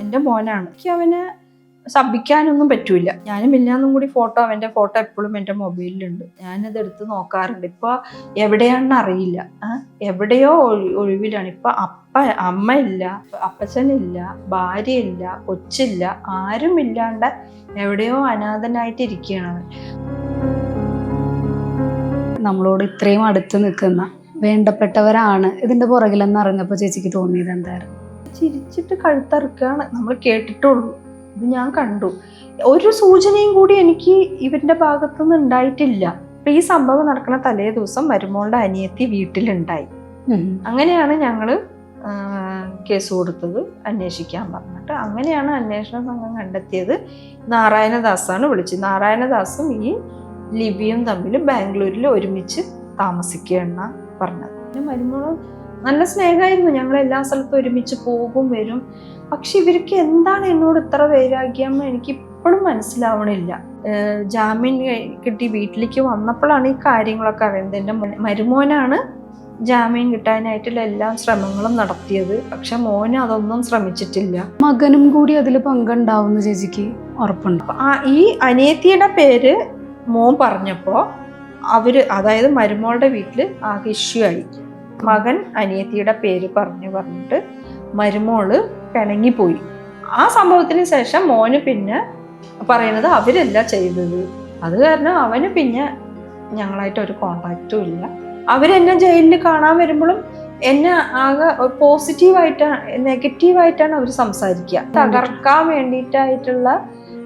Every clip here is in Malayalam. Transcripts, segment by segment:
എൻ്റെ മോനാണ്. എനിക്ക് അവനെ ശപിക്കാനൊന്നും പറ്റൂല. ഞാനും മില്ലാന്നും കൂടി അവൻ്റെ ഫോട്ടോ എപ്പോഴും എൻ്റെ മൊബൈലിലുണ്ട്. ഞാനത് എടുത്ത് നോക്കാറുണ്ട്. ഇപ്പോൾ എവിടെയാണെന്ന് അറിയില്ല, എവിടെയോ ഒഴിവിലാണ്. ഇപ്പൊ അമ്മ ഇല്ല, അപ്പച്ചനില്ല, ഭാര്യയില്ല, കൊച്ചില്ല, ആരും ഇല്ലാണ്ട് എവിടെയോ അനാഥനായിട്ടിരിക്കുകയാണ്. നമ്മളോട് ഇത്രയും അടുത്ത് നിൽക്കുന്ന വേണ്ടപ്പെട്ടവരാണ് ഇതിന്റെ പുറകിലെന്ന് അറിഞ്ഞപ്പോൾ ചേച്ചിക്ക് തോന്നിയത് എന്തായിരുന്നു? ചിരിച്ചിട്ട് കഴുത്തറുക്കുകയാണ് നമ്മൾ കേട്ടിട്ടുള്ളൂ. ഇത് ഞാൻ കണ്ടു. ഒരു സൂചനയും കൂടി എനിക്ക് ഇവരുടെ ഭാഗത്തുനിന്ന് ഉണ്ടായിട്ടില്ല. അപ്പൊ ഈ സംഭവം നടക്കുന്ന തലേ ദിവസം മരുമോളുടെ അനിയത്തി വീട്ടിലുണ്ടായി. അങ്ങനെയാണ് ഞങ്ങള് കേസ് കൊടുത്തത്, അന്വേഷിക്കാൻ പറഞ്ഞിട്ട്. അങ്ങനെയാണ് അന്വേഷണ സംഘം കണ്ടെത്തിയത്. നാരായണദാസാണ് വിളിച്ചത്. നാരായണദാസും ഈ ലിബിയും തമ്മിൽ ബാംഗ്ലൂരിൽ ഒരുമിച്ച് താമസിക്കുകയെന്നാ പറഞ്ഞത്. പിന്നെ മരുമോള് നല്ല സ്നേഹമായിരുന്നു, ഞങ്ങൾ എല്ലാ സ്ഥലത്തും ഒരുമിച്ച് പോകും വരും. പക്ഷെ ഇവർക്ക് എന്താണ് എന്നോട് ഇത്ര വൈരാഗ്യം എനിക്ക് ഇപ്പോഴും മനസ്സിലാവണില്ല. ജാമ്യം കിട്ടി വീട്ടിലേക്ക് വന്നപ്പോഴാണ് ഈ കാര്യങ്ങളൊക്കെ അറിയുന്നത്. എൻ്റെ മരുമോനാണ് ജാമ്യം കിട്ടാനായിട്ടുള്ള എല്ലാ ശ്രമങ്ങളും നടത്തിയത്. പക്ഷെ മോന് അതൊന്നും ശ്രമിച്ചിട്ടില്ല. മകനും കൂടി അതിൽ പങ്കുണ്ടാവുന്ന ചേച്ചിക്ക് ഉറപ്പുണ്ട്? ഈ അനിയത്തിയുടെ പേര് മോൻ പറഞ്ഞപ്പോൾ അതായത് മരുമോളുടെ വീട്ടിൽ ആകെ ഇഷ്യൂ ആയി. മകൻ അനിയത്തിയുടെ പേര് പറഞ്ഞിട്ട് മരുമോള് പിണങ്ങിപ്പോയി. ആ സംഭവത്തിന് ശേഷം മോന് പിന്നെ പറയുന്നത് അവരല്ല ചെയ്തത്. അത് കാരണം അവന് പിന്നെ ഞങ്ങളായിട്ട് ഒരു കോണ്ടാക്റ്റും ഇല്ല. അവരെന്നെ ജയിലിൽ കാണാൻ വരുമ്പോഴും എന്നെ ആകെ പോസിറ്റീവായിട്ടാണ്, നെഗറ്റീവായിട്ടാണ് അവർ സംസാരിക്കുക. തകർക്കാൻ വേണ്ടിയിട്ടായിട്ടുള്ള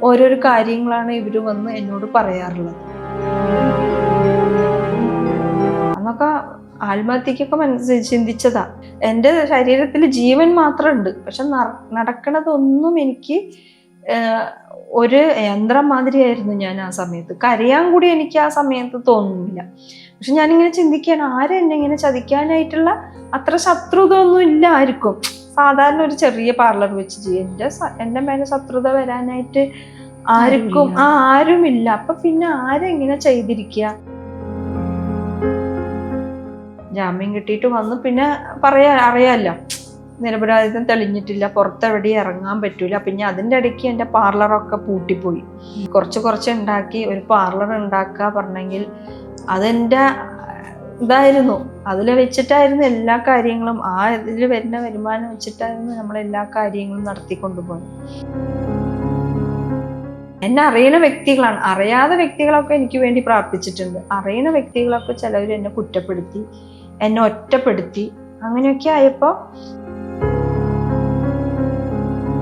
ഓരോരോ കാര്യങ്ങളാണ് ഇവർ വന്ന് എന്നോട് പറയാറുള്ളത്. അന്നൊക്കെ ആത്മഹത്യക്കൊക്കെ ചിന്തിച്ചതാ. എൻ്റെ ശരീരത്തിൽ ജീവൻ മാത്രമുണ്ട്, പക്ഷെ നടക്കണതൊന്നും എനിക്ക് ഒരു യന്ത്രം മാതിരിയായിരുന്നു ഞാൻ ആ സമയത്ത്. കരയാൻ കൂടി എനിക്ക് ആ സമയത്ത് തോന്നുന്നില്ല. പക്ഷെ ഞാനിങ്ങനെ ചിന്തിക്കുകയാണ്, ആരും എന്നെ ഇങ്ങനെ ചതിക്കാനായിട്ടുള്ള അത്ര ശത്രുത ഒന്നും ഇല്ല ആർക്കും. സാധാരണ ഒരു ചെറിയ പാർലർ വെച്ച് എൻ്റെ മേലെ ശത്രുത വരാനായിട്ട് ആരുമില്ല. അപ്പൊ പിന്നെ ആരെങ്ങനെ ചെയ്തിരിക്കുക? ജാമ്യം കിട്ടിയിട്ട് വന്ന് പിന്നെ അറിയാമല്ലോ, നിരപരാധിത്വം തെളിഞ്ഞിട്ടില്ല, പുറത്തെവിടെയും ഇറങ്ങാൻ പറ്റൂല. പിന്നെ അതിൻ്റെ ഇടയ്ക്ക് എൻ്റെ പാർലറൊക്കെ പൂട്ടിപ്പോയി. കുറച്ച് ഉണ്ടാക്കി ഒരു പാർലർ ഉണ്ടാക്കുക പറഞ്ഞെങ്കിൽ അതെൻ്റെ ഇതായിരുന്നു. അതിൽ വെച്ചിട്ടായിരുന്നു എല്ലാ കാര്യങ്ങളും, ഇതിൽ വരുന്ന വരുമാനം വെച്ചിട്ടായിരുന്നു നമ്മളെല്ലാ കാര്യങ്ങളും നടത്തിക്കൊണ്ടുപോയത്. എന്നെ അറിയുന്ന വ്യക്തികളാണ്, അറിയാത്ത വ്യക്തികളൊക്കെ എനിക്ക് വേണ്ടി പ്രാർത്ഥിച്ചിട്ടുണ്ട്. അറിയുന്ന വ്യക്തികളൊക്കെ ചിലവർ എന്നെ കുറ്റപ്പെടുത്തി, എന്നെ ഒറ്റപ്പെടുത്തി. അങ്ങനെയൊക്കെ ആയപ്പോൾ